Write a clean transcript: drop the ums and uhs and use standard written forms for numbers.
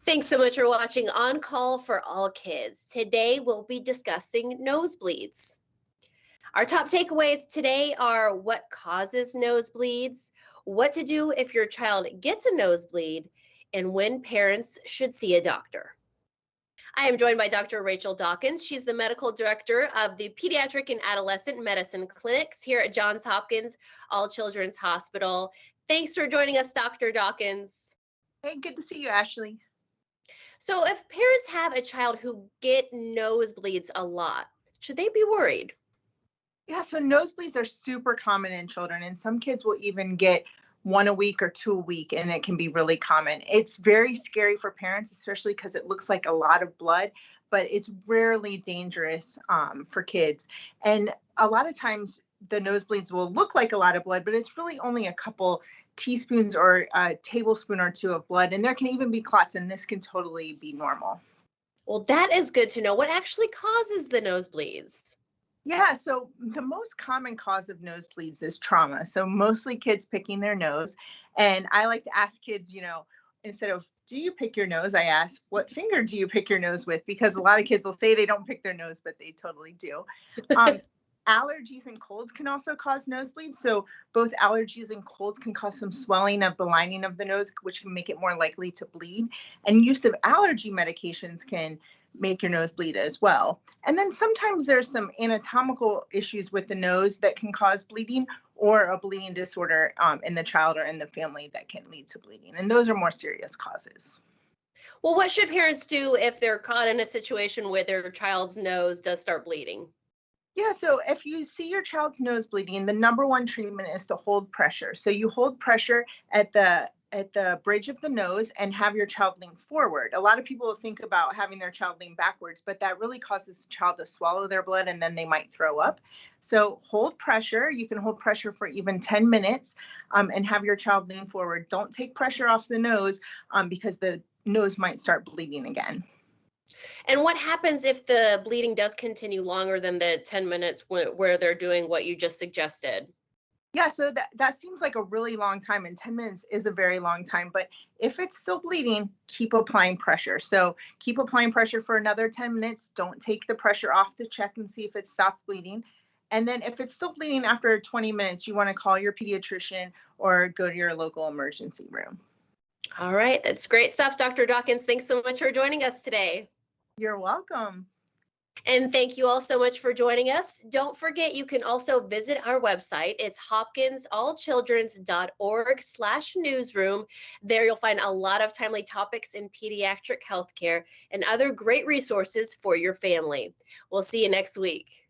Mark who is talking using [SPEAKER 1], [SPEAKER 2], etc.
[SPEAKER 1] Thanks so much for watching On Call for All Kids. Today we'll be discussing nosebleeds. Our top takeaways today are what causes nosebleeds, what to do if your child gets a nosebleed, and when parents should see a doctor. I am joined by Dr. Rachel Dawkins. She's the medical director of the Pediatric and Adolescent Medicine Clinics here at Johns Hopkins All Children's Hospital. Thanks for joining us, Dr. Dawkins.
[SPEAKER 2] Hey, good to see you, Ashley.
[SPEAKER 1] So if parents have a child who get nosebleeds a lot, should they be worried?
[SPEAKER 2] Yeah, so nosebleeds are super common in children, and some kids will even get one a week or two a week, and it can be really common. It's very scary for parents, especially because it looks like a lot of blood, but it's rarely dangerous for kids. And a lot of times the nosebleeds will look like a lot of blood, but it's really only a couple teaspoons or a tablespoon or two of blood, and there can even be clots, and this can totally be normal.
[SPEAKER 1] Well, that is good to know. What actually causes the nosebleeds?
[SPEAKER 2] Yeah, so the most common cause of nosebleeds is trauma. So mostly kids picking their nose. And I like to ask kids, instead of, do you pick your nose? I ask, what finger do you pick your nose with? Because a lot of kids will say they don't pick their nose, but they totally do. Allergies and colds can also cause nosebleeds. So both allergies and colds can cause some swelling of the lining of the nose, which can make it more likely to bleed. And use of allergy medications can make your nose bleed as well. And then sometimes there's some anatomical issues with the nose that can cause bleeding, or a bleeding disorder in the child or in the family that can lead to bleeding. And those are more serious causes.
[SPEAKER 1] Well, what should parents do if they're caught in a situation where their child's nose does start bleeding?
[SPEAKER 2] Yeah, so if you see your child's nose bleeding, the number one treatment is to hold pressure. So you hold pressure at the bridge of the nose and have your child lean forward. A lot of people think about having their child lean backwards, but that really causes the child to swallow their blood and then they might throw up. So hold pressure. You can hold pressure for even 10 minutes and have your child lean forward. Don't take pressure off the nose because the nose might start bleeding again.
[SPEAKER 1] And what happens if the bleeding does continue longer than the 10 minutes where they're doing what you just suggested?
[SPEAKER 2] Yeah, so that seems like a really long time, and 10 minutes is a very long time. But if it's still bleeding, keep applying pressure. So keep applying pressure for another 10 minutes. Don't take the pressure off to check and see if it's stopped bleeding. And then if it's still bleeding after 20 minutes, you want to call your pediatrician or go to your local emergency room.
[SPEAKER 1] All right, that's great stuff, Dr. Dawkins. Thanks so much for joining us today.
[SPEAKER 2] You're welcome.
[SPEAKER 1] And thank you all so much for joining us. Don't forget, you can also visit our website. It's hopkinsallchildrens.org/newsroom. There you'll find a lot of timely topics in pediatric healthcare and other great resources for your family. We'll see you next week.